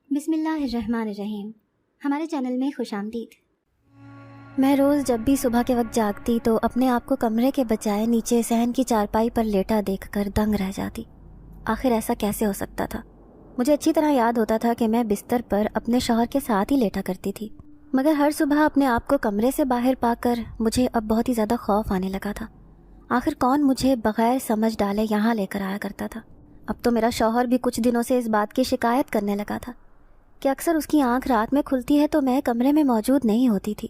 بسم اللہ الرحمن الرحیم۔ ہمارے چینل میں خوش آمدید۔ میں روز جب بھی صبح کے وقت جاگتی تو اپنے آپ کو کمرے کے بجائے نیچے صحن کی چارپائی پر لیٹا دیکھ کر دنگ رہ جاتی۔ آخر ایسا کیسے ہو سکتا تھا؟ مجھے اچھی طرح یاد ہوتا تھا کہ میں بستر پر اپنے شوہر کے ساتھ ہی لیٹا کرتی تھی، مگر ہر صبح اپنے آپ کو کمرے سے باہر پا کر مجھے اب بہت ہی زیادہ خوف آنے لگا تھا۔ آخر کون مجھے بغیر سمجھ ڈالے یہاں لے کر آیا کرتا تھا؟ اب تو میرا شوہر بھی کچھ دنوں سے اس بات کی شکایت کرنے لگا تھا کہ اکثر اس کی آنکھ رات میں کھلتی ہے تو میں کمرے میں موجود نہیں ہوتی تھی۔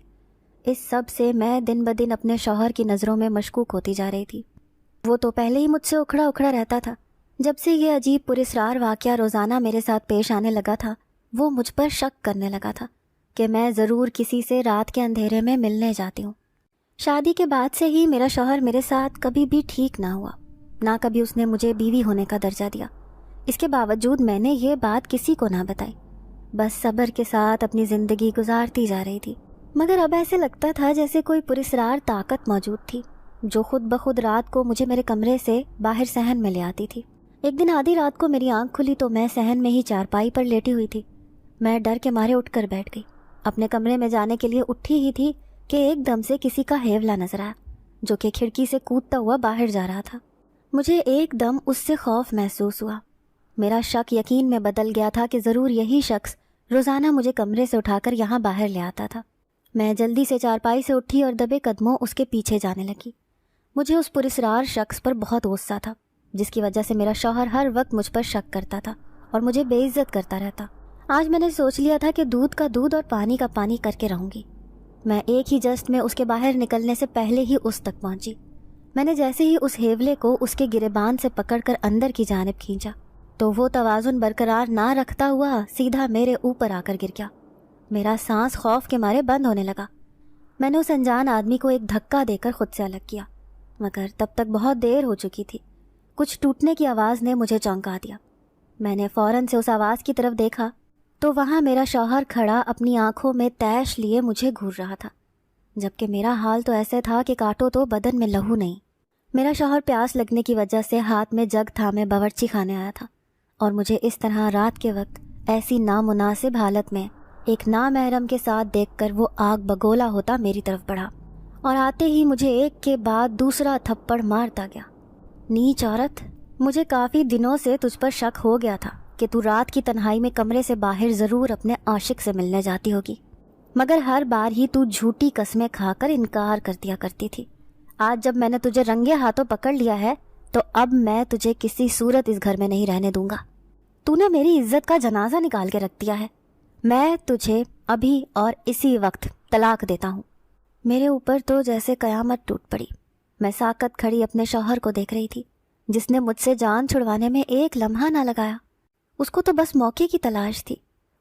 اس سب سے میں دن بدن اپنے شوہر کی نظروں میں مشکوک ہوتی جا رہی تھی۔ وہ تو پہلے ہی مجھ سے اکھڑا اکھڑا رہتا تھا۔ جب سے یہ عجیب پراسرار واقعہ روزانہ میرے ساتھ پیش آنے لگا تھا، وہ مجھ پر شک کرنے لگا تھا کہ میں ضرور کسی سے رات کے اندھیرے میں ملنے جاتی ہوں۔ شادی کے بعد سے ہی میرا شوہر میرے ساتھ کبھی بھی ٹھیک نہ ہوا، نہ کبھی اس نے مجھے بیوی ہونے کا درجہ دیا۔ اس کے باوجود میں نے یہ بات کسی کو نہ بتائی، بس صبر کے ساتھ اپنی زندگی گزارتی جا رہی تھی۔ مگر اب ایسے لگتا تھا جیسے کوئی پراسرار طاقت موجود تھی جو خود بخود رات کو مجھے میرے کمرے سے باہر صحن میں لے آتی تھی۔ ایک دن آدھی رات کو میری آنکھ کھلی تو میں صحن میں ہی چارپائی پر لیٹی ہوئی تھی۔ میں ڈر کے مارے اٹھ کر بیٹھ گئی۔ اپنے کمرے میں جانے کے لیے اٹھی ہی تھی کہ ایک دم سے کسی کا ہیولا نظر آیا جو کہ کھڑکی سے کودتا ہوا باہر جا رہا تھا۔ مجھے ایک دم اس سے خوف محسوس ہوا۔ میرا شک یقین میں بدل گیا تھا کہ ضرور یہی شخص روزانہ مجھے کمرے سے اٹھا کر یہاں باہر لے آتا تھا۔ میں جلدی سے چارپائی سے اٹھی اور دبے قدموں اس کے پیچھے جانے لگی۔ مجھے اس پراسرار شخص پر بہت غصہ تھا جس کی وجہ سے میرا شوہر ہر وقت مجھ پر شک کرتا تھا اور مجھے بے عزت کرتا رہتا۔ آج میں نے سوچ لیا تھا کہ دودھ کا دودھ اور پانی کا پانی کر کے رہوں گی۔ میں ایک ہی جست میں اس کے باہر نکلنے سے پہلے ہی اس تک پہنچی۔ میں نے جیسے ہی اس ہیولے کو اس کے گریبان سے پکڑ کر اندر کی جانب کھینچا تو وہ توازن برقرار نہ رکھتا ہوا سیدھا میرے اوپر آ کر گر گیا۔ میرا سانس خوف کے مارے بند ہونے لگا۔ میں نے اس انجان آدمی کو ایک دھکا دے کر خود سے الگ کیا، مگر تب تک بہت دیر ہو چکی تھی۔ کچھ ٹوٹنے کی آواز نے مجھے چونکا دیا۔ میں نے فوراً سے اس آواز کی طرف دیکھا تو وہاں میرا شوہر کھڑا اپنی آنکھوں میں تیش لیے مجھے گھور رہا تھا، جبکہ میرا حال تو ایسے تھا کہ کاٹو تو بدن میں لہو نہیں۔ میرا شوہر پیاس لگنے کی وجہ سے ہاتھ میں جگ تھامے باورچی خانے آیا تھا اور مجھے اس طرح رات کے وقت ایسی نامناسب حالت میں ایک نامحرم کے ساتھ دیکھ کر وہ آگ بگولا ہوتا میری طرف بڑھا اور آتے ہی مجھے ایک کے بعد دوسرا تھپڑ مارتا گیا۔ نیچ عورت، مجھے کافی دنوں سے تجھ پر شک ہو گیا تھا کہ تو رات کی تنہائی میں کمرے سے باہر ضرور اپنے عاشق سے ملنے جاتی ہوگی، مگر ہر بار ہی تو جھوٹی قسمیں کھا کر انکار کر دیا کرتی تھی۔ آج جب میں نے تجھے رنگے ہاتھوں پکڑ لیا ہے تو اب میں تجھے کسی صورت اس گھر میں نہیں رہنے دوں گا۔ تو نے میری عزت کا جنازہ نکال کے رکھ دیا ہے۔ میں تجھے ابھی اور اسی وقت طلاق دیتا ہوں۔ میرے اوپر تو جیسے قیامت ٹوٹ پڑی۔ میں ساکت کھڑی اپنے شوہر کو دیکھ رہی تھی جس نے مجھ سے جان چھڑوانے میں ایک لمحہ نہ لگایا۔ اس کو تو بس موقع کی تلاش تھی۔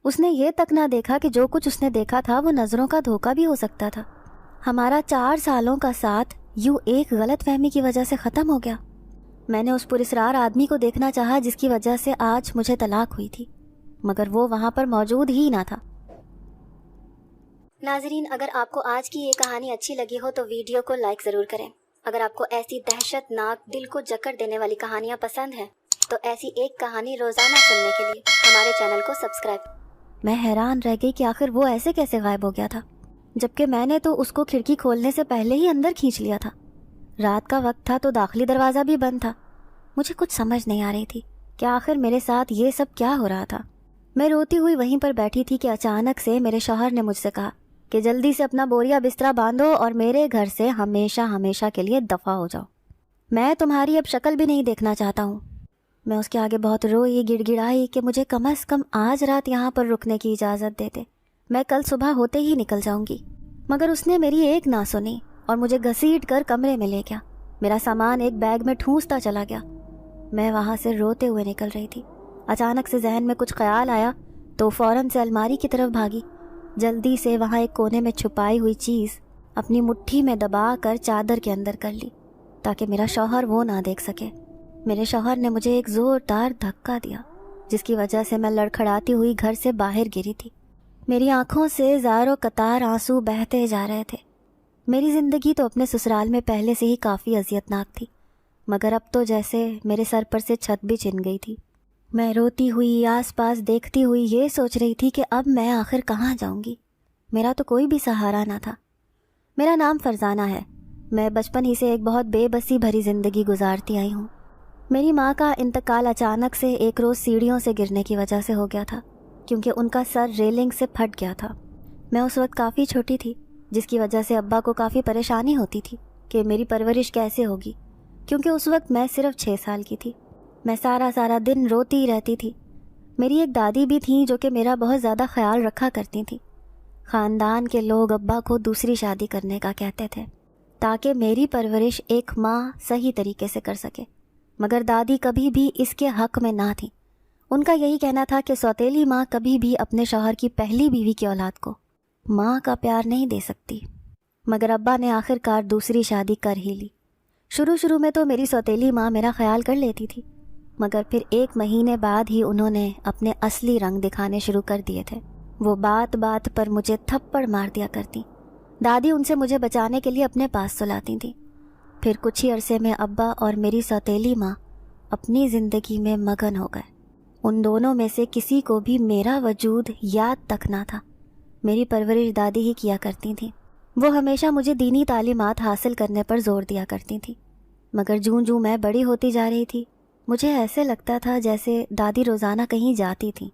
اس نے یہ تک نہ دیکھا کہ جو کچھ اس نے دیکھا تھا وہ نظروں کا دھوکہ بھی ہو سکتا تھا۔ ہمارا 4 سالوں کا ساتھ یوں ایک غلط فہمی کی وجہ سے ختم ہو گیا۔ میں نے اس پراسرار آدمی کو دیکھنا چاہا جس کی وجہ سے آج مجھے طلاق ہوئی تھی، مگر وہ وہاں پر موجود ہی نہ تھا۔ ناظرین، اگر آپ کو آج کی یہ کہانی اچھی لگی ہو تو ویڈیو کو لائک ضرور کریں۔ اگر آپ کو ایسی دہشت ناک دل کو جکڑ دینے والی کہانیاں پسند ہیں تو ایسی ایک کہانی روزانہ سننے کے لیے ہمارے چینل کو سبسکرائب۔ میں حیران رہ گئی کہ آخر وہ ایسے کیسے غائب ہو گیا تھا، جبکہ میں نے تو اس کو کھڑکی کھولنے سے پہلے ہی اندر کھینچ لیا تھا۔ رات کا وقت تھا تو داخلی دروازہ بھی بند تھا۔ مجھے کچھ سمجھ نہیں آ رہی تھی کہ آخر میرے ساتھ یہ سب کیا ہو رہا تھا۔ میں روتی ہوئی وہیں پر بیٹھی تھی کہ اچانک سے میرے شوہر نے مجھ سے کہا کہ جلدی سے اپنا بوریا بسترا باندھو اور میرے گھر سے ہمیشہ ہمیشہ کے لیے دفع ہو جاؤ۔ میں تمہاری اب شکل بھی نہیں دیکھنا چاہتا ہوں۔ میں اس کے آگے بہت روئی، گڑ گڑائی کہ مجھے کم از کم آج رات یہاں پر رکنے کی اجازت دیتے، میں کل صبح ہوتے ہی نکل جاؤں گی۔ مگر اس نے میری ایک نہ سنی اور مجھے گھسیٹ کر کمرے میں لے گیا۔ میرا سامان ایک بیگ میں ٹھونستا چلا گیا۔ میں وہاں سے روتے ہوئے نکل رہی تھی۔ اچانک سے ذہن میں کچھ خیال آیا تو فوراً سے الماری کی طرف بھاگی۔ جلدی سے وہاں ایک کونے میں چھپائی ہوئی چیز اپنی مٹھی میں دبا کر چادر کے اندر کر لی تاکہ میرا شوہر وہ نہ دیکھ سکے۔ میرے شوہر نے مجھے ایک زوردار دھکا دیا جس کی وجہ سے میں لڑکھڑاتی ہوئی گھر سے باہر گری تھی۔ میری آنکھوں سے زار و قطار آنسو بہتے جا رہے تھے۔ میری زندگی تو اپنے سسرال میں پہلے سے ہی کافی اذیت ناک تھی، مگر اب تو جیسے میرے سر پر سے چھت بھی چھن گئی تھی۔ میں روتی ہوئی آس پاس دیکھتی ہوئی یہ سوچ رہی تھی کہ اب میں آخر کہاں جاؤں گی. میرا تو کوئی بھی سہارا نہ تھا. میرا نام فرزانہ ہے. میں بچپن ہی سے ایک بہت بے بسی بھری زندگی گزارتی آئی ہوں. میری ماں کا انتقال اچانک سے ایک روز سیڑھیوں سے گرنے کی وجہ سے ہو گیا تھا، کیونکہ ان کا سر ریلنگ سے پھٹ گیا تھا. میں اس وقت کافی چھوٹی تھی، جس کی وجہ سے ابا کو کافی پریشانی ہوتی تھی کہ میری پرورش کیسے ہوگی، کیونکہ اس وقت میں صرف 6 سال کی تھی. میں سارا دن روتی رہتی تھی. میری ایک دادی بھی تھیں جو کہ میرا بہت زیادہ خیال رکھا کرتی تھیں. خاندان کے لوگ ابا کو دوسری شادی کرنے کا کہتے تھے تاکہ میری پرورش ایک ماں صحیح طریقے سے کر سکے، مگر دادی کبھی بھی اس کے حق میں نہ تھیں. ان کا یہی کہنا تھا کہ سوتیلی ماں کبھی بھی اپنے شوہر کی پہلی بیوی کی اولاد کو ماں کا پیار نہیں دے سکتی. مگر ابا نے آخر کار دوسری شادی کر ہی لی. شروع میں تو میری سوتیلی ماں میرا خیال کر لیتی تھی، مگر پھر 1 مہینے بعد ہی انہوں نے اپنے اصلی رنگ دکھانے شروع کر دیے تھے. وہ بات پر مجھے تھپڑ مار دیا کرتی. دادی ان سے مجھے بچانے کے لیے اپنے پاس سلاتی تھیں. پھر کچھ ہی عرصے میں ابا اور میری سوتیلی ماں اپنی زندگی میں مگن ہو گئے. ان دونوں میں سے کسی کو بھی میرا وجود یاد تک نہ تھا. میری پرورش دادی ہی کیا کرتی تھیں. وہ ہمیشہ مجھے دینی تعلیمات حاصل کرنے پر زور دیا کرتی تھیں. مگر جوں میں بڑی ہوتی جا رہی تھی، مجھے ایسے لگتا تھا جیسے دادی روزانہ کہیں جاتی تھیں.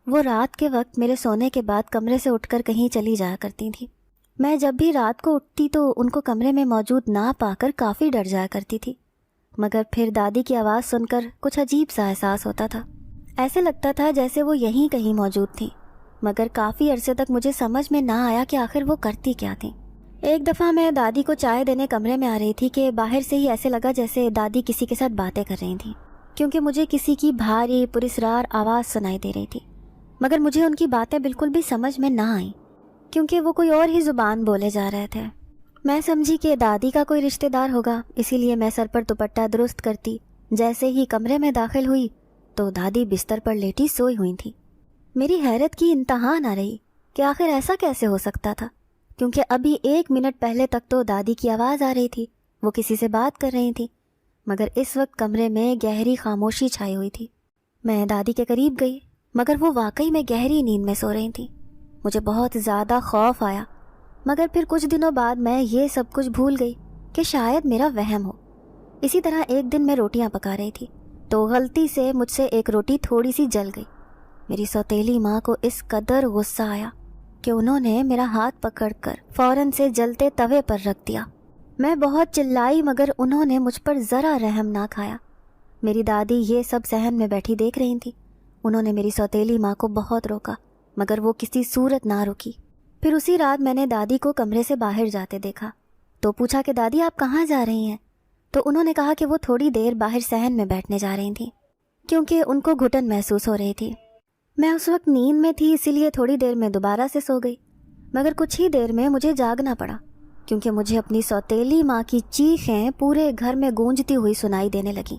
وہ رات کے وقت میرے سونے کے بعد کمرے سے اٹھ کر کہیں چلی جایا کرتی تھیں. میں جب بھی رات کو اٹھتی تو ان کو کمرے میں موجود نہ پا کر کافی ڈر جایا کرتی تھی. مگر پھر دادی کی آواز سن کر کچھ عجیب سا احساس ہوتا تھا. ایسے لگتا تھا جیسے وہ یہیں کہیں موجود تھیں. مگر کافی عرصے تک مجھے سمجھ میں نہ آیا کہ آخر وہ کرتی کیا تھیں. ایک دفعہ میں دادی کو چائے دینے کمرے میں آ رہی تھی کہ باہر سے ہی ایسے لگا جیسے دادی کسی کے ساتھ باتیں کر رہی تھیں، کیونکہ مجھے کسی کی بھاری پراسرار آواز سنائی دے رہی تھی. مگر مجھے ان کی باتیں بالکل بھی سمجھ میں نہ آئیں، کیونکہ وہ کوئی اور ہی زبان بولے جا رہے تھے. میں سمجھی کہ دادی کا کوئی رشتہ دار ہوگا، اسی لیے میں سر پر دوپٹہ درست کرتی جیسے ہی کمرے میں داخل ہوئی تو دادی بستر پر لیٹی سوئی ہوئی تھی. میری حیرت کی انتہا نہ رہی کہ آخر ایسا کیسے ہو سکتا تھا، کیونکہ ابھی 1 منٹ پہلے تک تو دادی کی آواز آ رہی تھی، وہ کسی سے بات کر رہی تھی. مگر اس وقت کمرے میں گہری خاموشی چھائی ہوئی تھی. میں دادی کے قریب گئی، مگر وہ واقعی میں گہری نیند میں سو رہی تھیں. مجھے بہت زیادہ خوف آیا، مگر پھر کچھ دنوں بعد میں یہ سب کچھ بھول گئی کہ شاید میرا وہم ہو. اسی طرح ایک دن میں روٹیاں پکا رہی تھی تو غلطی سے مجھ سے ایک روٹی تھوڑی سی جل گئی. میری سوتیلی ماں کو اس قدر غصہ آیا کہ انہوں نے میرا ہاتھ پکڑ کر فوراً سے جلتے توے پر رکھ دیا. میں بہت چلائی مگر انہوں نے مجھ پر ذرا رحم نہ کھایا. میری دادی یہ سب صحن میں بیٹھی دیکھ رہی تھی. انہوں نے میری سوتیلی ماں کو بہت روکا، مگر وہ کسی صورت نہ رکی. پھر اسی رات میں نے دادی کو کمرے سے باہر جاتے دیکھا تو پوچھا کہ دادی آپ کہاں جا رہی ہیں؟ تو انہوں نے کہا کہ وہ تھوڑی دیر باہر صحن میں بیٹھنے جا رہی تھیں، کیونکہ ان کو گھٹن محسوس ہو رہی تھی. میں اس وقت نیند میں تھی، اسی لیے تھوڑی دیر میں دوبارہ سے سو گئی. مگر کچھ ہی دیر میں مجھے جاگنا پڑا، کیونکہ مجھے اپنی سوتیلی ماں کی چیخیں پورے گھر میں گونجتی ہوئی سنائی دینے لگیں.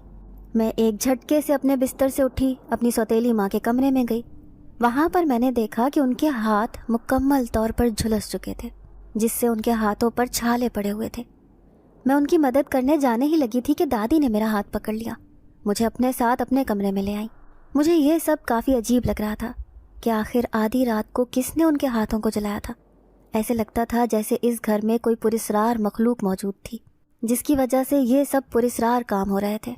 میں ایک جھٹکے سے اپنے بستر سے اٹھی، اپنی سوتیلی ماں کے کمرے میں گئی. وہاں پر میں نے دیکھا کہ ان کے ہاتھ مکمل طور پر جھلس چکے تھے، جس سے ان کے ہاتھوں پر چھالے پڑے ہوئے تھے. میں ان کی مدد کرنے جانے ہی لگی تھی کہ دادی نے میرا ہاتھ پکڑ لیا، مجھے اپنے ساتھ اپنے کمرے میں لے آئی. مجھے یہ سب کافی عجیب لگ رہا تھا کہ آخر آدھی رات کو کس نے ان کے ہاتھوں کو جلایا تھا. ایسے لگتا تھا جیسے اس گھر میں کوئی پراسرار مخلوق موجود تھی، جس کی وجہ سے یہ سب پراسرار کام ہو رہے تھے.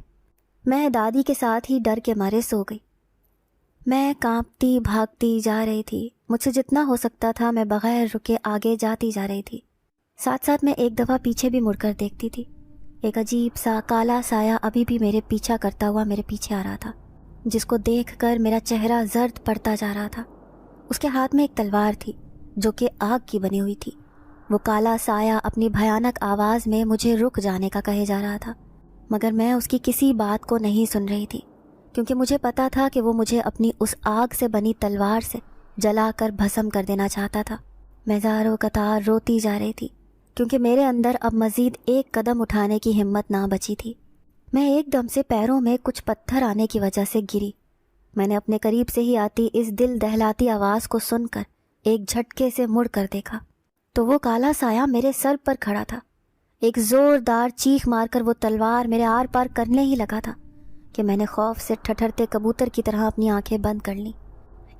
میں دادی کے ساتھ ہی ڈر کے مارے سو گئی. میں کانپتی بھاگتی جا رہی تھی. مجھ سے جتنا ہو سکتا تھا میں بغیر رکے آگے جاتی جا رہی تھی. ساتھ میں ایک دفعہ پیچھے بھی مڑ کر دیکھتی تھی. ایک عجیب سا کالا سایہ ابھی بھی میرے پیچھا کرتا ہوا میرے پیچھے آ رہا تھا، جس کو دیکھ کر میرا چہرہ زرد پڑتا جا رہا تھا. اس کے ہاتھ میں ایک تلوار تھی جو کہ آگ کی بنی ہوئی تھی. وہ کالا سایہ اپنی بھیانک آواز میں مجھے رک جانے کا کہے جا رہا تھا، مگر میں اس کی کسی بات کو نہیں سن رہی تھی، کیونکہ مجھے پتا تھا کہ وہ مجھے اپنی اس آگ سے بنی تلوار سے جلا کر بھسم کر دینا چاہتا تھا. میں زاروں قطار روتی جا رہی تھی، کیونکہ میرے اندر اب مزید ایک قدم اٹھانے کی ہمت نہ بچی تھی. میں ایک دم سے پیروں میں کچھ پتھر آنے کی وجہ سے گری. میں نے اپنے قریب سے ہی آتی اس دل دہلاتی آواز کو سن کر ایک جھٹکے سے مڑ کر دیکھا تو وہ کالا سایہ میرے سر پر کھڑا تھا. ایک زوردار چیخ مار کر وہ تلوار میرے آر پار کرنے ہی لگا تھا کہ میں نے خوف سے ٹھٹھرتے کبوتر کی طرح اپنی آنکھیں بند کر لیں۔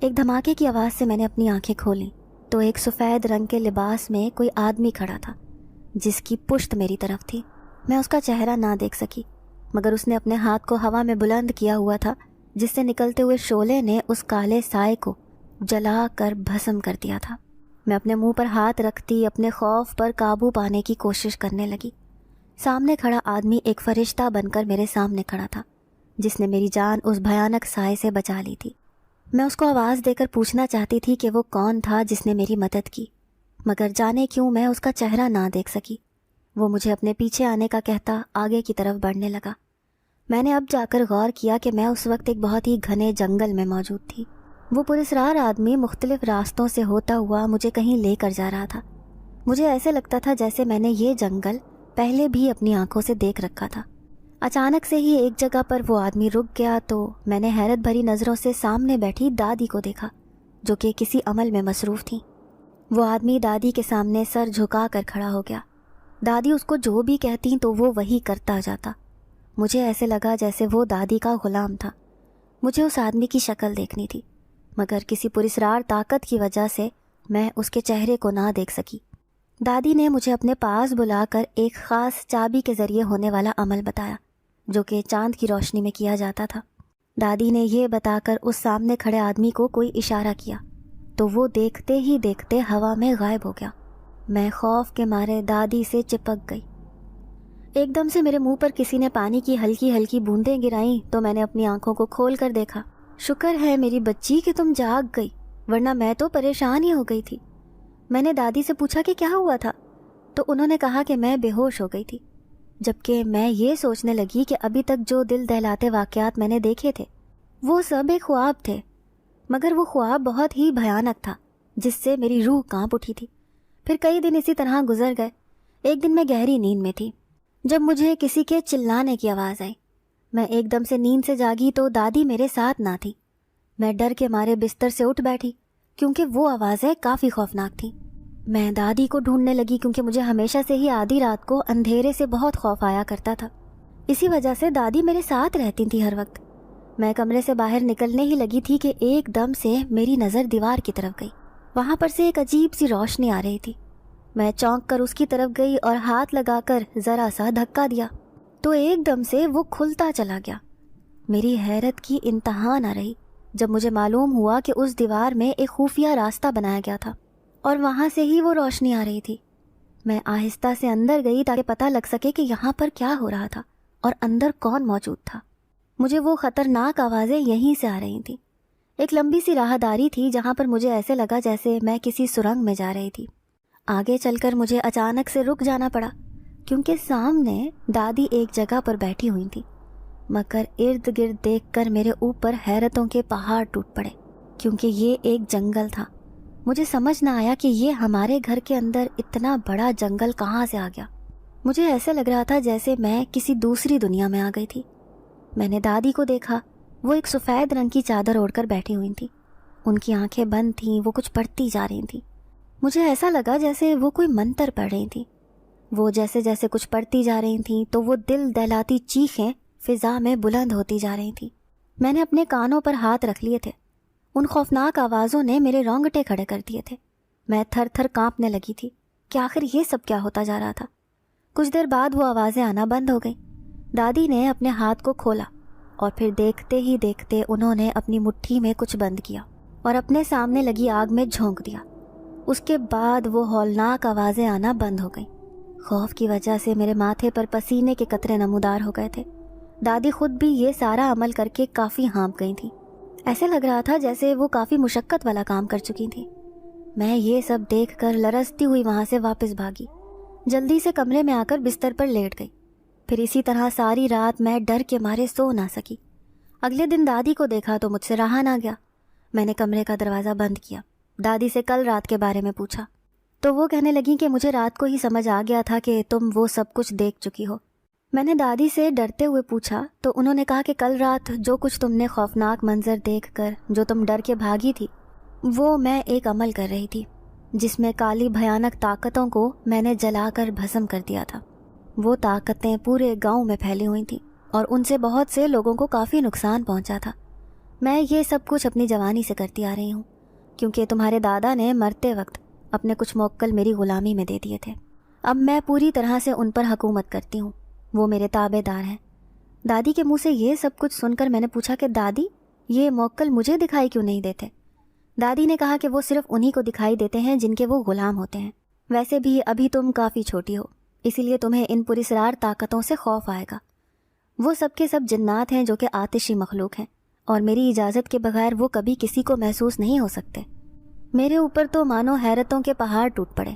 ایک دھماکے کی آواز سے میں نے اپنی آنکھیں کھولیں تو ایک سفید رنگ کے لباس میں کوئی آدمی کھڑا تھا جس کی پشت میری طرف تھی۔ میں اس کا چہرہ نہ دیکھ سکی، مگر اس نے اپنے ہاتھ کو ہوا میں بلند کیا ہوا تھا جس سے نکلتے ہوئے شعلے نے اس کالے سائے کو جلا کر بھسم کر دیا تھا۔ میں اپنے منہ پر ہاتھ رکھتی اپنے خوف پر قابو پانے کی کوشش کرنے لگی۔ سامنے کھڑا آدمی ایک فرشتہ بن کر میرے سامنے کھڑا تھا جس نے میری جان اس بھیانک سائے سے بچا لی تھی۔ میں اس کو آواز دے کر پوچھنا چاہتی تھی کہ وہ کون تھا جس نے میری مدد کی، مگر جانے کیوں میں اس کا چہرہ نہ دیکھ سکی۔ وہ مجھے اپنے پیچھے آنے کا کہتا آگے کی طرف بڑھنے لگا۔ میں نے اب جا کر غور کیا کہ میں اس وقت ایک بہت ہی گھنے جنگل میں موجود تھی۔ وہ پراسرار آدمی مختلف راستوں سے ہوتا ہوا مجھے کہیں لے کر جا رہا تھا۔ مجھے ایسے لگتا تھا جیسے میں نے یہ جنگل پہلے بھی اپنی آنکھوں سے دیکھ رکھا تھا۔ اچانک سے ہی ایک جگہ پر وہ آدمی رک گیا تو میں نے حیرت بھری نظروں سے سامنے بیٹھی دادی کو دیکھا جو کہ کسی عمل میں مصروف تھیں۔ وہ آدمی دادی کے سامنے سر جھکا کر کھڑا ہو گیا۔ دادی اس کو جو بھی کہتی تو وہ وہی کرتا جاتا۔ مجھے ایسے لگا جیسے وہ دادی کا غلام تھا۔ مجھے اس آدمی کی شکل دیکھنی تھی، مگر کسی پراسرار طاقت کی وجہ سے میں اس کے چہرے کو نہ دیکھ سکی۔ دادی نے مجھے اپنے پاس بلا کر ایک خاص چابی کے ذریعے ہونے والا عمل بتایا جو کہ چاند کی روشنی میں کیا جاتا تھا۔ دادی نے یہ بتا کر اس سامنے کھڑے آدمی کو کوئی اشارہ کیا تو وہ دیکھتے ہی دیکھتے ہوا میں غائب ہو گیا۔ میں خوف کے مارے دادی سے چپک گئی۔ ایک دم سے میرے منہ پر کسی نے پانی کی ہلکی ہلکی بوندیں گرائیں تو میں نے اپنی آنکھوں کو کھول کر دیکھا۔ شکر ہے میری بچی کہ تم جاگ گئی، ورنہ میں تو پریشان ہی ہو گئی تھی۔ میں نے دادی سے پوچھا کہ کیا ہوا تھا تو انہوں نے کہا کہ میں بے ہوش ہو گئی تھی، جبکہ میں یہ سوچنے لگی کہ ابھی تک جو دل دہلاتے واقعات میں نے دیکھے تھے وہ سب ایک خواب تھے، مگر وہ خواب بہت ہی بھیانک تھا جس سے میری روح کانپ اٹھی تھی۔ پھر کئی دن اسی طرح گزر گئے۔ ایک دن میں گہری نیند میں تھی جب مجھے کسی کے چلانے کی آواز آئی۔ میں ایک دم سے نیند سے جاگی تو دادی میرے ساتھ نہ تھی۔ میں ڈر کے مارے بستر سے اٹھ بیٹھی کیونکہ وہ آوازیں کافی خوفناک تھیں۔ میں دادی کو ڈھونڈنے لگی کیونکہ مجھے ہمیشہ سے ہی آدھی رات کو اندھیرے سے بہت خوف آیا کرتا تھا۔ اسی وجہ سے دادی میرے ساتھ رہتی تھی ہر وقت۔ میں کمرے سے باہر نکلنے ہی لگی تھی کہ ایک دم سے میری نظر دیوار کی طرف گئی۔ وہاں پر سے ایک عجیب سی روشنی آ رہی تھی۔ میں چونک کر اس کی طرف گئی اور ہاتھ لگا کر ذرا سا دھکا دیا تو ایک دم سے وہ کھلتا چلا گیا۔ میری حیرت کی انتہا نہ رہی جب مجھے معلوم ہوا کہ اس دیوار میں ایک خفیہ راستہ بنایا گیا تھا اور وہاں سے ہی وہ روشنی آ رہی تھی۔ میں آہستہ سے اندر گئی تاکہ پتہ لگ سکے کہ یہاں پر کیا ہو رہا تھا اور اندر کون موجود تھا۔ مجھے وہ خطرناک آوازیں یہیں سے آ رہی تھیں۔ ایک لمبی سی راہداری تھی جہاں پر مجھے ایسے لگا جیسے میں کسی سرنگ میں جا رہی تھی۔ آگے چل کر مجھے اچانک سے رک جانا پڑا کیونکہ سامنے دادی ایک جگہ پر بیٹھی ہوئی تھی، مگر ارد گرد دیکھ کر میرے اوپر حیرتوں کے پہاڑ ٹوٹ پڑے کیونکہ یہ ایک جنگل تھا۔ مجھے سمجھ نہ آیا کہ یہ ہمارے گھر کے اندر اتنا بڑا جنگل کہاں سے آ گیا۔ مجھے ایسے لگ رہا تھا جیسے میں کسی دوسری دنیا میں آ گئی تھی۔ میں نے دادی کو دیکھا، وہ ایک سفید رنگ کی چادر اوڑھ کر بیٹھی ہوئی تھیں۔ ان کی آنکھیں بند تھیں، وہ کچھ پڑھتی جا رہی تھیں۔ مجھے ایسا لگا جیسے وہ کوئی منتر پڑھ رہی تھیں۔ وہ جیسے جیسے کچھ پڑھتی جا رہی تھیں تو وہ دل دہلاتی چیخیں فضا میں بلند ہوتی جا رہی تھیں۔ میں نے اپنے کانوں پر ہاتھ رکھ لیے تھے۔ ان خوفناک آوازوں نے میرے رونگٹے کھڑے کر دیے تھے۔ میں تھر تھر کانپنے لگی تھی کہ آخر یہ سب کیا ہوتا جا رہا تھا۔ کچھ دیر بعد وہ آوازیں آنا بند ہو گئیں۔ دادی نے اپنے ہاتھ کو کھولا اور پھر دیکھتے ہی دیکھتے انہوں نے اپنی مٹھی میں کچھ بند کیا اور اپنے سامنے لگی آگ میں جھونک دیا۔ اس کے بعد وہ ہولناک آوازیں آنا بند ہو گئیں۔ خوف کی وجہ سے میرے ماتھے پر پسینے کے قطرے نمودار ہو گئے تھے۔ دادی خود بھی یہ سارا عمل کر کے کافی ہانپ گئی تھیں۔ ایسے لگ رہا تھا جیسے وہ کافی مشقت والا کام کر چکی تھیں۔ میں یہ سب دیکھ کر لرزتی ہوئی وہاں سے واپس بھاگی۔ جلدی سے کمرے میں آ کر بستر پر لیٹ گئی۔ پھر اسی طرح ساری رات میں ڈر کے مارے سو نہ سکی۔ اگلے دن دادی کو دیکھا تو مجھ سے رہا نہ گیا۔ میں نے کمرے کا دروازہ بند کیا، دادی سے کل رات کے بارے میں پوچھا تو وہ کہنے لگیں کہ مجھے رات کو ہی سمجھ آ گیا تھا کہ تم وہ سب کچھ دیکھ چکی ہو۔ میں نے دادی سے ڈرتے ہوئے پوچھا تو انہوں نے کہا کہ کل رات جو کچھ تم نے خوفناک منظر دیکھ کر جو تم ڈر کے بھاگی تھی وہ میں ایک عمل کر رہی تھی جس میں کالی بھیانک طاقتوں کو میں نے جلا کر بھسم کر دیا تھا۔ وہ طاقتیں پورے گاؤں میں پھیلی ہوئی تھیں اور ان سے بہت سے لوگوں کو کافی نقصان پہنچا تھا۔ میں یہ سب کچھ اپنی جوانی سے کرتی آ رہی ہوں، کیونکہ تمہارے دادا نے مرتے وقت اپنے کچھ موکل میری غلامی میں دے دیے تھے۔ اب میں پوری طرح سے ان پر حکومت کرتی ہوں، وہ میرے تابع دار ہیں۔ دادی کے منہ سے یہ سب کچھ سن کر میں نے پوچھا کہ دادی، یہ موکل مجھے دکھائی کیوں نہیں دیتے؟ دادی نے کہا کہ وہ صرف انہی کو دکھائی دیتے ہیں جن کے وہ غلام ہوتے ہیں۔ ویسے بھی ابھی تم کافی چھوٹی ہو، اسی لیے تمہیں ان پراسرار طاقتوں سے خوف آئے گا۔ وہ سب کے سب جنات ہیں جو کہ آتشی مخلوق ہیں، اور میری اجازت کے بغیر وہ کبھی کسی کو محسوس نہیں ہو سکتے۔ میرے اوپر تو مانو حیرتوں کے پہاڑ ٹوٹ پڑے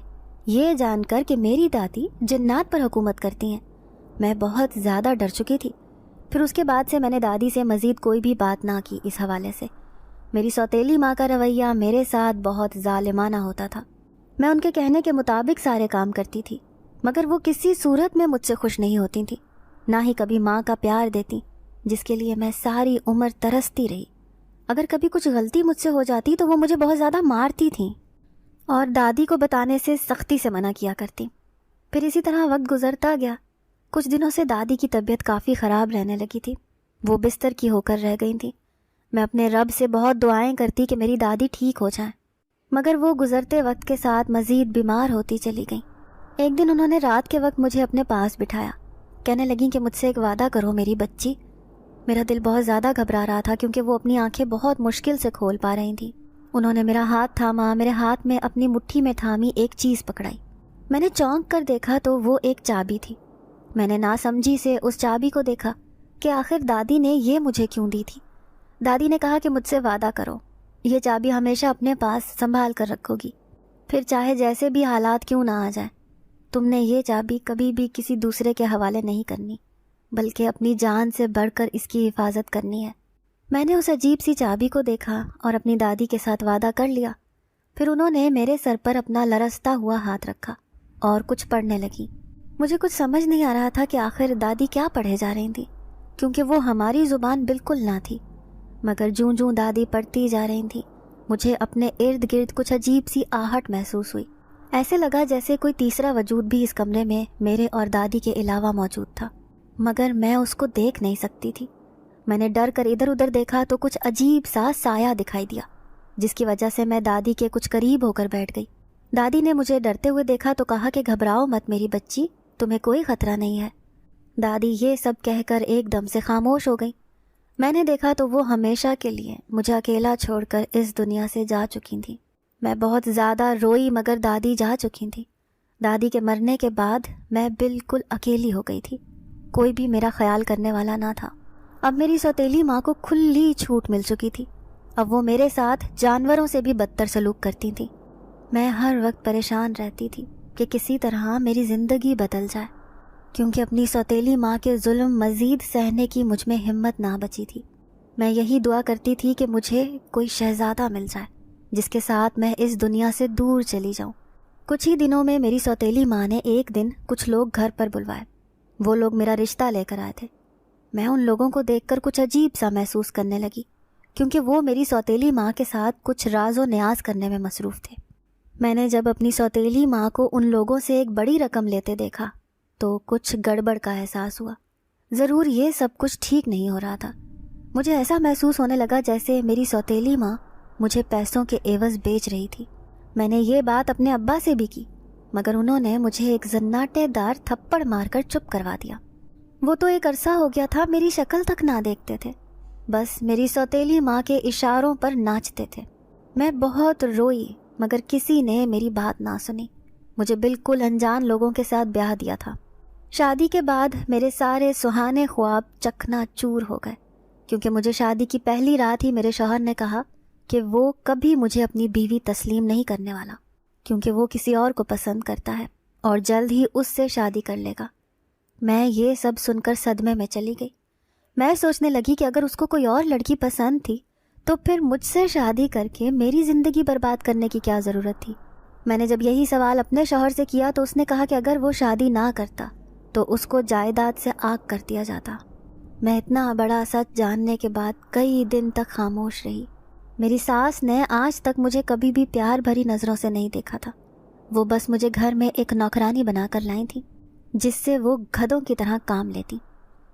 یہ جان کر کہ میری دادی جنات پر حکومت کرتی ہیں۔ میں بہت زیادہ ڈر چکی تھی۔ پھر اس کے بعد سے میں نے دادی سے مزید کوئی بھی بات نہ کی اس حوالے سے۔ میری سوتیلی ماں کا رویہ میرے ساتھ بہت ظالمانہ ہوتا تھا۔ میں ان کے کہنے کے مطابق سارے کام کرتی تھی، مگر وہ کسی صورت میں مجھ سے خوش نہیں ہوتی تھیں، نہ ہی کبھی ماں کا پیار دیتی، جس کے لیے میں ساری عمر ترستی رہی۔ اگر کبھی کچھ غلطی مجھ سے ہو جاتی تو وہ مجھے بہت زیادہ مارتی تھیں اور دادی کو بتانے سے سختی سے منع کیا کرتی۔ پھر اسی طرح وقت گزرتا گیا۔ کچھ دنوں سے دادی کی طبیعت کافی خراب رہنے لگی تھی، وہ بستر کی ہو کر رہ گئی تھی۔ میں اپنے رب سے بہت دعائیں کرتی کہ میری دادی ٹھیک ہو جائیں، مگر وہ گزرتے وقت کے ساتھ مزید بیمار ہوتی چلی گئیں۔ ایک دن انہوں نے رات کے وقت مجھے اپنے پاس بٹھایا، کہنے لگیں کہ مجھ سے ایک وعدہ کرو میری بچی۔ میرا دل بہت زیادہ گھبرا رہا تھا کیونکہ وہ اپنی آنکھیں بہت مشکل سے کھول پا رہی تھیں۔ انہوں نے میرا ہاتھ تھاما، میرے ہاتھ میں اپنی مٹھی میں تھامی ایک چیز پکڑائی۔ میں نے چونک کر دیکھا تو وہ ایک چابی تھی۔ میں نے ناسمجھی سے اس چابی کو دیکھا کہ آخر دادی نے یہ مجھے کیوں دی تھی۔ دادی نے کہا کہ مجھ سے وعدہ کرو، یہ چابی ہمیشہ اپنے پاس سنبھال کر رکھو گی، پھر چاہے جیسے بھی حالات کیوں نہ آ جائیں، تم نے یہ چابی کبھی بھی کسی دوسرے کے حوالے نہیں کرنی، بلکہ اپنی جان سے بڑھ کر اس کی حفاظت کرنی ہے۔ میں نے اس عجیب سی چابی کو دیکھا اور اپنی دادی کے ساتھ وعدہ کر لیا۔ پھر انہوں نے میرے سر پر اپنا لرزتا ہوا ہاتھ رکھا اور کچھ پڑھنے لگی۔ مجھے کچھ سمجھ نہیں آ رہا تھا کہ آخر دادی کیا پڑھے جا رہی تھی، کیونکہ وہ ہماری زبان بالکل نہ تھی۔ مگر جوں جوں دادی پڑھتی جا رہی تھی، مجھے اپنے ارد گرد کچھ عجیب سی آہٹ محسوس ہوئی۔ ایسے لگا جیسے کوئی تیسرا وجود بھی اس کمرے میں میرے اور دادی کے علاوہ موجود تھا، مگر میں اس کو دیکھ نہیں سکتی تھی۔ میں نے ڈر کر ادھر ادھر دیکھا تو کچھ عجیب سا سایہ دکھائی دیا، جس کی وجہ سے میں دادی کے کچھ قریب ہو کر بیٹھ گئی۔ دادی نے مجھے ڈرتے ہوئے دیکھا تو کہا کہ گھبراؤ مت میری بچی، تمہیں کوئی خطرہ نہیں ہے۔ دادی یہ سب کہہ کر ایک دم سے خاموش ہو گئی۔ میں نے دیکھا تو وہ ہمیشہ کے لیے مجھے اکیلا چھوڑ کر اس دنیا سے جا چکی تھی۔ میں بہت زیادہ روئی مگر دادی جا چکی تھی۔ دادی کے مرنے کے بعد میں بالکل اکیلی ہو گئی تھی، کوئی بھی میرا خیال کرنے والا نہ تھا۔ اب میری سوتیلی ماں کو کھلی چھوٹ مل چکی تھی، اب وہ میرے ساتھ جانوروں سے بھی بدتر سلوک کرتی تھی۔ میں ہر وقت پریشان رہتی تھی کہ کسی طرح میری زندگی بدل جائے، کیونکہ اپنی سوتیلی ماں کے ظلم مزید سہنے کی مجھ میں ہمت نہ بچی تھی۔ میں یہی دعا کرتی تھی کہ مجھے کوئی شہزادہ مل جائے جس کے ساتھ میں اس دنیا سے دور چلی جاؤں۔ کچھ ہی دنوں میں میری سوتیلی ماں نے ایک دن کچھ لوگ گھر پر بلوائے۔ وہ لوگ میرا رشتہ لے کر آئے تھے۔ میں ان لوگوں کو دیکھ کر کچھ عجیب سا محسوس کرنے لگی، کیونکہ وہ میری سوتیلی ماں کے ساتھ کچھ راز و نیاز کرنے میں مصروف تھے۔ میں نے جب اپنی سوتیلی ماں کو ان لوگوں سے ایک بڑی رقم لیتے دیکھا تو کچھ گڑبڑ کا احساس ہوا۔ ضرور یہ سب کچھ ٹھیک نہیں ہو رہا تھا۔ مجھے ایسا محسوس ہونے لگا جیسے میری سوتیلی ماں مجھے پیسوں کے عوض بیچ رہی تھی۔ میں نے یہ بات اپنے ابا سے بھی کی، مگر انہوں نے مجھے ایک زناٹے دار تھپڑ مار کر چپ کروا دیا۔ وہ تو ایک عرصہ ہو گیا تھا میری شکل تک نہ دیکھتے تھے، بس میری سوتیلی ماں کے اشاروں پر ناچتے تھے۔ میں بہت روئی مگر کسی نے میری بات نہ سنی۔ مجھے بالکل انجان لوگوں کے ساتھ بیاہ دیا تھا۔ شادی کے بعد میرے سارے سہانے خواب چکنا چور ہو گئے، کیونکہ مجھے شادی کی پہلی رات ہی میرے شوہر نے کہا کہ وہ کبھی مجھے اپنی بیوی تسلیم نہیں کرنے والا، کیونکہ وہ کسی اور کو پسند کرتا ہے اور جلد ہی اس سے شادی کر لے گا۔ میں یہ سب سن کر صدمے میں چلی گئی۔ میں سوچنے لگی کہ اگر اس کو کوئی اور لڑکی پسند تھی تو پھر مجھ سے شادی کر کے میری زندگی برباد کرنے کی کیا ضرورت تھی۔ میں نے جب یہی سوال اپنے شوہر سے کیا تو اس نے کہا کہ اگر وہ شادی نہ کرتا تو اس کو جائیداد سے آگ کر دیا جاتا۔ میں اتنا بڑا سچ جاننے کے بعد کئی دن تک خاموش رہی۔ میری ساس نے آج تک مجھے کبھی بھی پیار بھری نظروں سے نہیں دیکھا تھا۔ وہ بس مجھے گھر میں ایک نوکرانی بنا کر لائی تھی، جس سے وہ گدھوں کی طرح کام لیتی۔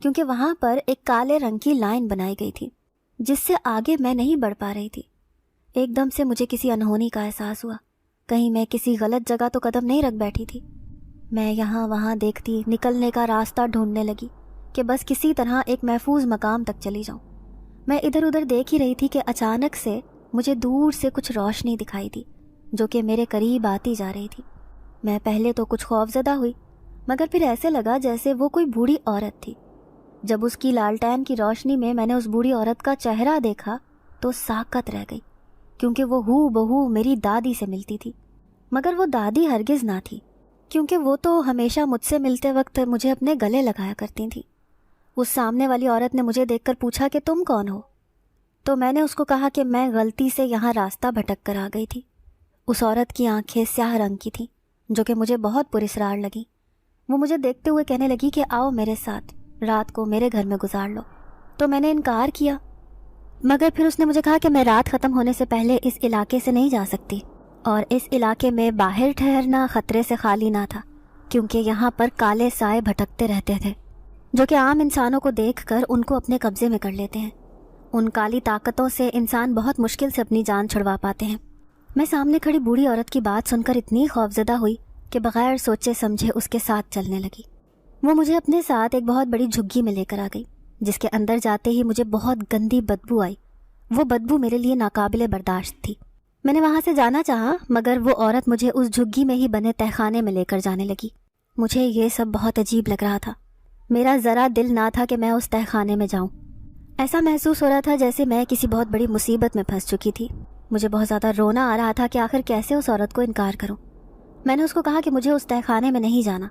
کیونکہ وہاں پر ایک کالے رنگ کی لائن بنائی گئی تھی جس سے آگے میں نہیں بڑھ پا رہی تھی۔ ایک دم سے مجھے کسی انہونی کا احساس ہوا، کہیں میں کسی غلط جگہ تو قدم نہیں رکھ بیٹھی تھی۔ میں یہاں وہاں دیکھتی، نکلنے کا راستہ ڈھونڈنے لگی کہ بس کسی طرح ایک محفوظ مقام تک چلی جاؤں۔ میں ادھر ادھر دیکھ ہی رہی تھی کہ اچانک سے مجھے دور سے کچھ روشنی دکھائی دی جو کہ میرے قریب آتی جا رہی تھی۔ میں پہلے تو کچھ خوفزدہ ہوئی، مگر پھر ایسے لگا جیسے وہ کوئی بوڑھی عورت تھی۔ جب اس کی لالٹین کی روشنی میں نے اس بوڑھی عورت کا چہرہ دیکھا تو ساکت رہ گئی، کیونکہ وہ ہو بہو میری دادی سے ملتی تھی۔ مگر وہ دادی ہرگز نہ تھی، کیونکہ وہ تو ہمیشہ مجھ سے ملتے وقت مجھے اپنے گلے لگایا کرتی تھی۔ اس سامنے والی عورت نے مجھے دیکھ کر پوچھا کہ تم کون ہو؟ تو میں نے اس کو کہا کہ میں غلطی سے یہاں راستہ بھٹک کر آ گئی تھی۔ اس عورت کی آنکھیں سیاہ رنگ کی تھیں جو کہ مجھے بہت پراسرار لگی۔ وہ مجھے دیکھتے ہوئے کہنے لگی کہ آؤ میرے ساتھ، رات کو میرے گھر میں گزار لو۔ تو میں نے انکار کیا، مگر پھر اس نے مجھے کہا کہ میں رات ختم ہونے سے پہلے اس علاقے سے نہیں جا سکتی، اور اس علاقے میں باہر ٹھہرنا خطرے سے خالی نہ تھا، کیونکہ یہاں پر کالے سائے بھٹکتے رہتے تھے جو کہ عام انسانوں کو دیکھ کر ان کو اپنے قبضے میں کر لیتے ہیں۔ ان کالی طاقتوں سے انسان بہت مشکل سے اپنی جان چھڑوا پاتے ہیں۔ میں سامنے کھڑی بوڑھی عورت کی بات سن کر اتنی خوفزدہ ہوئی کہ بغیر سوچے سمجھے اس کے ساتھ چلنے لگی۔ وہ مجھے اپنے ساتھ ایک بہت بڑی جھگی میں لے کر آ گئی، جس کے اندر جاتے ہی مجھے بہت گندی بدبو آئی۔ وہ بدبو میرے لیے ناقابل برداشت تھی۔ میں نے وہاں سے جانا چاہا، مگر وہ عورت مجھے اس جھگی میں ہی بنے تہخانے میں لے کر جانے لگی۔ مجھے یہ سب بہت عجیب لگ رہا تھا۔ میرا ذرا دل نہ تھا کہ میں اس تہخانے میں جاؤں۔ ایسا محسوس ہو رہا تھا جیسے میں کسی بہت بڑی مصیبت میں پھنس چکی تھی۔ مجھے بہت زیادہ رونا آ رہا تھا کہ آخر کیسے اس عورت کو انکار کروں۔ میں نے اس کو کہا کہ مجھے اس تہخانے میں نہیں جانا،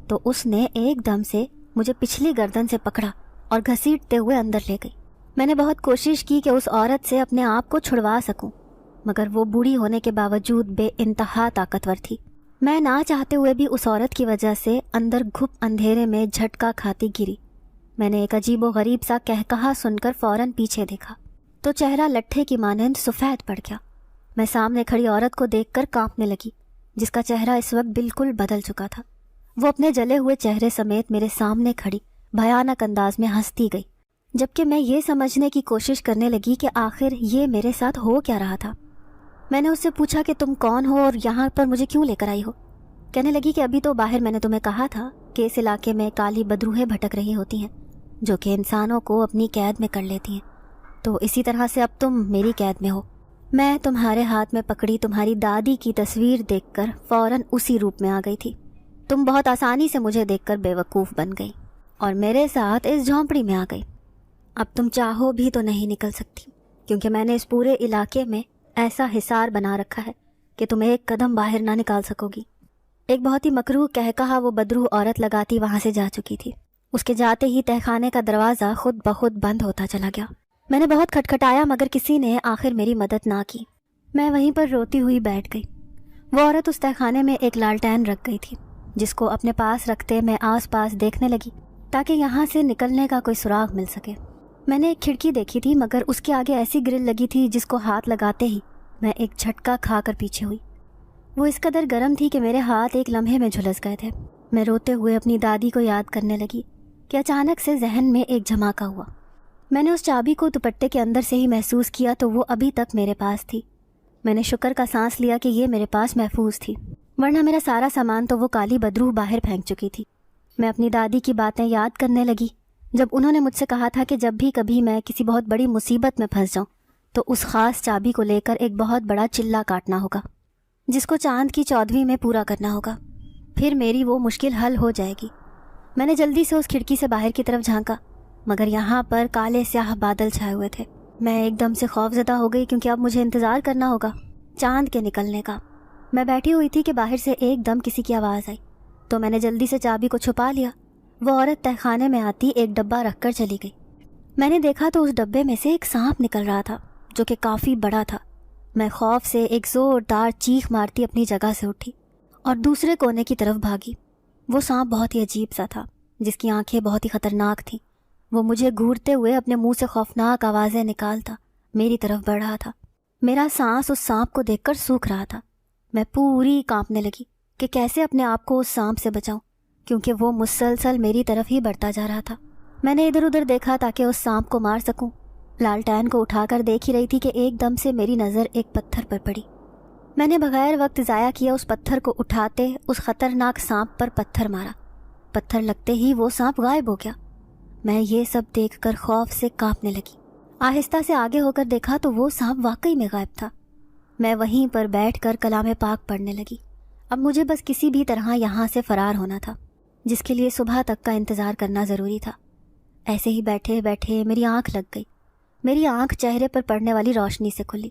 تو اس نے ایک دم سے مجھے پچھلی گردن سے پکڑا اور گھسیٹتے ہوئے اندر لے گئی۔ میں نے بہت کوشش کی کہ اس عورت سے اپنے آپ کو چھڑوا سکوں، مگر وہ بوڑھی ہونے کے باوجود بے انتہا طاقتور تھی۔ میں نہ چاہتے ہوئے بھی اس عورت کی وجہ سے اندر گھپ اندھیرے میں جھٹکا کھاتی گری۔ میں نے ایک عجیب و غریب سا کہکہا سن کر فوراً پیچھے دیکھا تو چہرہ لٹھے کی مانند سفید پڑ گیا۔ میں سامنے کھڑی عورت کو دیکھ کر کانپنے لگی، جس کا چہرہ اس وقت بالکل بدل چکا تھا۔ وہ اپنے جلے ہوئے چہرے سمیت میرے سامنے کھڑی بھیانک انداز میں ہنستی گئی، جبکہ میں یہ سمجھنے کی کوشش کرنے لگی کہ آخر یہ میرے ساتھ ہو کیا رہا تھا۔ میں نے اس سے پوچھا کہ تم کون ہو اور یہاں پر مجھے کیوں لے کر آئی ہو؟ کہنے لگی کہ ابھی تو باہر میں نے تمہیں کہا تھا کہ اس علاقے میں کالی بدروہیں بھٹک رہی ہوتی ہیں جو کہ انسانوں کو اپنی قید میں کر لیتی ہیں، تو اسی طرح سے اب تم میری قید میں ہو۔ میں تمہارے ہاتھ میں پکڑی تمہاری دادی کی تصویر دیکھ کر فوراً اسی روپ میں آ گئی تھی۔ تم بہت آسانی سے مجھے دیکھ کر بے وقوف بن گئی اور میرے ساتھ اس جھونپڑی میں آ گئی۔ اب تم چاہو بھی تو نہیں نکل سکتی، کیونکہ میں نے اس پورے علاقے میں ایسا حصار بنا رکھا ہے کہ تم ایک قدم باہر نہ نکال سکو گی۔ ایک بہت ہی مکروہ کہکہا وہ بدروح عورت لگاتی وہاں سے جا چکی تھی۔ اس کے جاتے ہی تہخانے کا دروازہ خود بخود بند ہوتا چلا گیا۔ میں نے بہت کھٹکھٹایا مگر کسی نے آخر میری مدد نہ کی۔ میں وہیں پر روتی ہوئی بیٹھ گئی۔ وہ عورت اس تہخانے میں ایک لالٹین رکھ گئی تھی، جس کو اپنے پاس رکھتے میں آس پاس دیکھنے لگی تاکہ یہاں سے نکلنے کا کوئی سراغ مل سکے۔ میں نے ایک کھڑکی دیکھی تھی مگر اس کے آگے ایسی گرل لگی تھی جس کو ہاتھ لگاتے ہی میں ایک جھٹکا کھا کر پیچھے ہوئی۔ وہ اس قدر گرم تھی کہ میرے ہاتھ ایک لمحے میں جھلس گئے تھے۔ میں روتے ہوئے اپنی دادی کو یاد کرنے لگی کہ اچانک سے ذہن میں ایک جھماکہ ہوا۔ میں نے اس چابی کو دوپٹے کے اندر سے ہی محسوس کیا تو وہ ابھی تک میرے پاس تھی۔ میں نے شکر کا سانس لیا کہ یہ میرے پاس محفوظ تھی، ورنہ میرا سارا سامان تو وہ کالی بدروح باہر پھینک چکی تھی۔ میں اپنی دادی کی باتیں یاد کرنے لگی جب انہوں نے مجھ سے کہا تھا کہ جب بھی کبھی میں کسی بہت بڑی مصیبت میں پھنس جاؤں تو اس خاص چابی کو لے کر ایک بہت بڑا چلہ کاٹنا ہوگا، جس کو چاند کی 14ویں میں پورا کرنا ہوگا، پھر میری وہ مشکل حل ہو جائے گی۔ میں نے جلدی سے اس کھڑکی سے باہر کی طرف جھانکا مگر یہاں پر کالے سیاہ بادل چھائے ہوئے تھے۔ میں ایک دم سے خوف زدہ ہو گئی کیونکہ اب مجھے انتظار کرنا ہوگا چاند کے نکلنے کا۔ میں بیٹھی ہوئی تھی کہ باہر سے ایک دم کسی کی آواز آئی تو میں نے جلدی سے چابی کو چھپا لیا۔ وہ عورت تہخانے میں آتی ایک ڈبہ رکھ کر چلی گئی۔ میں نے دیکھا تو اس ڈبے میں سے ایک سانپ نکل رہا تھا جو کہ کافی بڑا تھا۔ میں خوف سے ایک زوردار چیخ مارتی اپنی جگہ سے اٹھی اور دوسرے کونے کی طرف بھاگی۔ وہ سانپ بہت ہی عجیب سا تھا جس کی آنکھیں بہت ہی خطرناک تھیں۔ وہ مجھے گھورتے ہوئے اپنے منہ سے خوفناک آوازیں نکالتا میری طرف بڑھ رہا تھا۔ میرا سانس اس سانپ کو دیکھ کر سوکھ رہا تھا۔ میں پوری کانپنے لگی کہ کیسے اپنے آپ کو اس سانپ سے بچاؤں، کیونکہ وہ مسلسل میری طرف ہی بڑھتا جا رہا تھا۔ میں نے ادھر ادھر دیکھا تاکہ اس سانپ کو مار سکوں۔ لالٹین کو اٹھا کر دیکھ ہی رہی تھی کہ ایک دم سے میری نظر ایک پتھر پر پڑی۔ میں نے بغیر وقت ضائع کیا اس پتھر کو اٹھاتے اس خطرناک سانپ پر پتھر مارا۔ پتھر لگتے ہی وہ سانپ غائب ہو گیا۔ میں یہ سب دیکھ کر خوف سے کانپنے لگی۔ آہستہ سے آگے ہو کر دیکھا تو وہ سانپ واقعی میں غائب تھا۔ میں وہیں پر بیٹھ کر کلام پاک پڑھنے لگی۔ اب مجھے بس کسی بھی طرح یہاں سے فرار ہونا تھا، جس کے لیے صبح تک کا انتظار کرنا ضروری تھا۔ ایسے ہی بیٹھے بیٹھے میری آنکھ لگ گئی۔ میری آنکھ چہرے پر پڑنے والی روشنی سے کھلی۔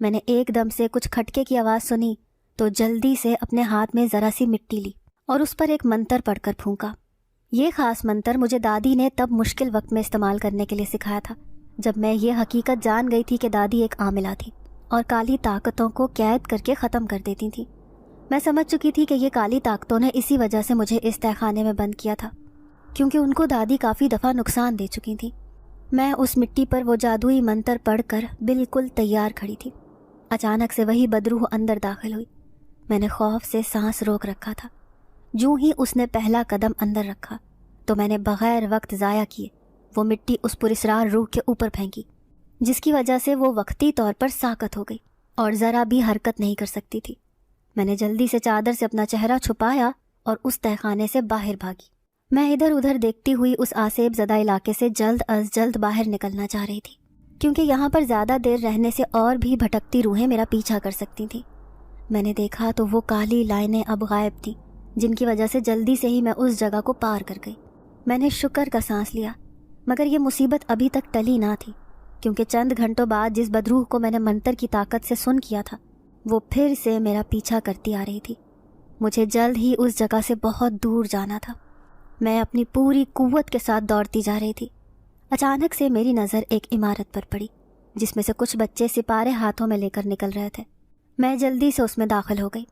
میں نے ایک دم سے کچھ کھٹکے کی آواز سنی تو جلدی سے اپنے ہاتھ میں ذرا سی مٹی لی اور اس پر ایک منتر پڑھ کر پھونکا۔ یہ خاص منتر مجھے دادی نے تب مشکل وقت میں استعمال کرنے کے لیے سکھایا تھا، جب میں یہ حقیقت جان گئی تھی کہ دادی ایک عاملہ تھی اور کالی طاقتوں کو قید کر کے ختم کر دیتی تھی۔ میں سمجھ چکی تھی کہ یہ کالی طاقتوں نے اسی وجہ سے مجھے اس تہہ خانے میں بند کیا تھا، کیونکہ ان کو دادی کافی دفعہ نقصان دے چکی تھی۔ میں اس مٹی پر وہ جادوئی منتر پڑھ کر بالکل تیار کھڑی تھی۔ اچانک سے وہی بدروح اندر داخل ہوئی۔ میں نے خوف سے سانس روک رکھا تھا۔ جوں ہی اس نے پہلا قدم اندر رکھا تو میں نے بغیر وقت ضائع کیے وہ مٹی اس پراسرار روح کے اوپر پھینکی، جس کی وجہ سے وہ وقتی طور پر ساکت ہو گئی اور ذرا بھی حرکت نہیں کر سکتی تھی۔ میں نے جلدی سے چادر سے اپنا چہرہ چھپایا اور اس تہہ خانے سے باہر بھاگی۔ میں ادھر ادھر دیکھتی ہوئی اس آسیب زدہ علاقے سے جلد از جلد باہر نکلنا چاہ رہی تھی، کیونکہ یہاں پر زیادہ دیر رہنے سے اور بھی بھٹکتی روحیں میرا پیچھا کر سکتی تھیں۔ میں نے دیکھا تو وہ کالی لائنیں اب غائب تھیں، جن کی وجہ سے جلدی سے ہی میں اس جگہ کو پار کر گئی۔ میں نے شکر کا سانس لیا، مگر یہ مصیبت ابھی تک ٹلی نہ تھی، کیونکہ چند گھنٹوں بعد جس بدروح کو میں نے منتر کی طاقت سے سن کیا تھا وہ پھر سے میرا پیچھا کرتی آ رہی تھی۔ مجھے جلد ہی اس جگہ سے بہت دور جانا تھا۔ میں اپنی پوری قوت کے ساتھ دوڑتی جا رہی تھی۔ اچانک سے میری نظر ایک عمارت پر پڑی، جس میں سے کچھ بچے سپارے ہاتھوں میں لے کر نکل رہے تھے۔ میں جلدی سے اس میں داخل ہو گئی۔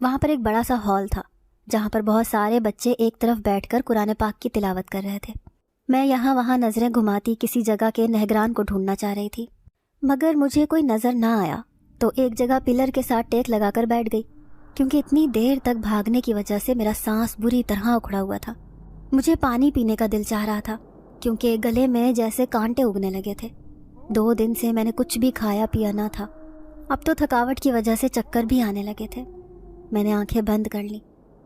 وہاں پر ایک بڑا سا ہال تھا، جہاں پر بہت سارے بچے ایک طرف بیٹھ کر قرآن پاک کی تلاوت کر رہے تھے۔ میں یہاں وہاں نظریں گھماتی کسی جگہ کے نگران کو ڈھونڈنا چاہ رہی تھی، مگر مجھے کوئی نظر نہ آیا تو ایک جگہ پلر کے ساتھ ٹیک لگا کر بیٹھ گئی، کیونکہ اتنی دیر تک بھاگنے کی وجہ سے میرا سانس بری طرح اکھڑا ہوا تھا۔ مجھے پانی پینے کا دل چاہ رہا تھا، کیونکہ گلے میں جیسے کانٹے اگنے لگے تھے۔ 2 دن سے میں نے کچھ بھی کھایا پیا نہ تھا۔ اب تو تھکاوٹ کی وجہ سے چکر بھی آنے لگے تھے۔ میں نے آنکھیں بند کر لیں،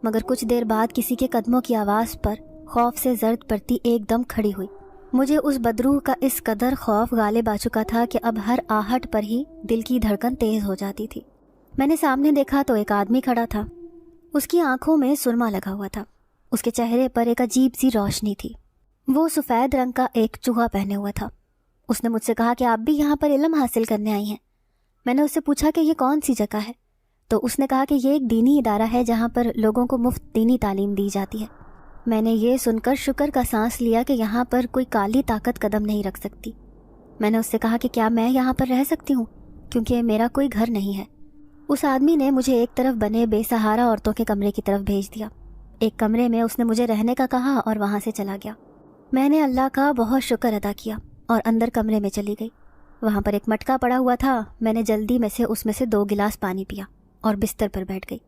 مگر کچھ دیر بعد کسی کے قدموں کی آواز پر خوف سے زرد پڑتی ایک دم کھڑی ہوئی۔ مجھے اس بدروح کا اس قدر خوف غالب آ چکا تھا کہ اب ہر آہٹ پر ہی دل کی دھڑکن تیز ہو جاتی تھی۔ میں نے سامنے دیکھا تو ایک آدمی کھڑا تھا۔ اس کی آنکھوں میں سرما لگا ہوا تھا، اس کے چہرے پر ایک عجیب سی روشنی تھی۔ وہ سفید رنگ کا ایک چوغا پہنے ہوا تھا۔ اس نے مجھ سے کہا کہ آپ بھی یہاں پر علم حاصل کرنے آئی ہیں۔ میں نے اس سے پوچھا کہ یہ کون سی جگہ ہے، تو اس نے کہا کہ یہ ایک دینی ادارہ ہے جہاں پر لوگوں کو مفت دینی تعلیم دی جاتی ہے۔ میں نے یہ سن کر شکر کا سانس لیا کہ یہاں پر کوئی کالی طاقت قدم نہیں رکھ سکتی۔ میں نے اس سے کہا کہ کیا میں یہاں پر رہ سکتی ہوں، کیونکہ میرا کوئی گھر نہیں ہے۔ اس آدمی نے مجھے ایک طرف بنے بے سہارا عورتوں کے کمرے کی طرف بھیج دیا۔ ایک کمرے میں اس نے مجھے رہنے کا کہا اور وہاں سے چلا گیا۔ میں نے اللہ کا بہت شکر ادا کیا اور اندر کمرے میں چلی گئی۔ وہاں پر ایک مٹکا پڑا ہوا تھا۔ میں نے جلدی میں سے اس میں سے 2 گلاس پانی پیا اور بستر پر بیٹھ گئی۔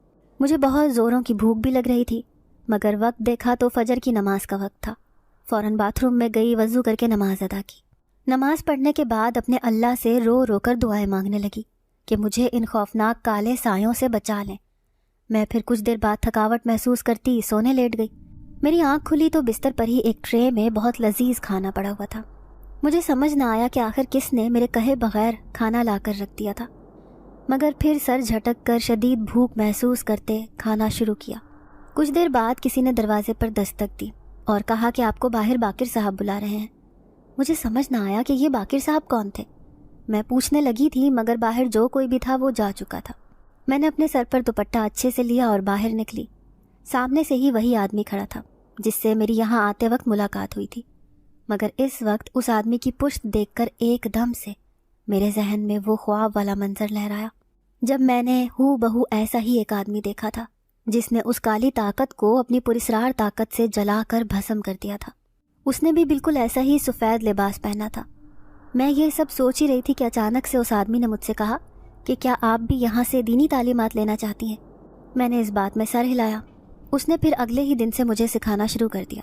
مجھے بہت زوروں کی بھوک بھی لگ رہی تھی، مگر وقت دیکھا تو فجر کی نماز کا وقت تھا۔ فوراً باتھ روم میں گئی، وضو کر کے نماز ادا کی۔ نماز پڑھنے کے بعد اپنے اللہ سے رو رو کر دعائیں مانگنے لگی کہ مجھے ان خوفناک کالے سایوں سے بچا لیں۔ میں پھر کچھ دیر بعد تھکاوٹ محسوس کرتی سونے لیٹ گئی۔ میری آنکھ کھلی تو بستر پر ہی ایک ٹرے میں بہت لذیذ کھانا پڑا ہوا تھا۔ مجھے سمجھ نہ آیا کہ آخر کس نے میرے کہے بغیر کھانا لا کر رکھ دیا تھا، مگر پھر سر جھٹک کر شدید بھوک محسوس کرتے کھانا شروع کیا۔ کچھ دیر بعد کسی نے دروازے پر دستک دی اور کہا کہ آپ کو باہر باقر صاحب بلا رہے ہیں۔ مجھے سمجھ نہ آیا کہ یہ باقر صاحب کون تھے۔ میں پوچھنے لگی تھی، مگر باہر جو کوئی بھی تھا وہ جا چکا تھا۔ میں نے اپنے سر پر دوپٹہ اچھے سے لیا اور باہر نکلی۔ سامنے سے ہی وہی آدمی کھڑا تھا جس سے میری یہاں آتے وقت ملاقات ہوئی تھی، مگر اس وقت اس آدمی کی پشت دیکھ کر ایک دم سے میرے ذہن میں وہ خواب والا منظر لہرایا جب میں نے ہو بہو ایسا ہی ایک آدمی دیکھا تھا جس نے اس کالی طاقت کو اپنی پراسرار طاقت سے جلا کر بھسم کر دیا تھا۔ اس نے بھی بالکل ایسا ہی سفید لباس پہنا تھا۔ میں یہ سب سوچ ہی رہی تھی کہ اچانک سے اس آدمی نے مجھ سے کہا کہ کیا آپ بھی یہاں سے دینی تعلیمات لینا چاہتی ہیں؟ میں نے اس بات میں سر ہلایا۔ اس نے پھر اگلے ہی دن سے مجھے سکھانا شروع کر دیا۔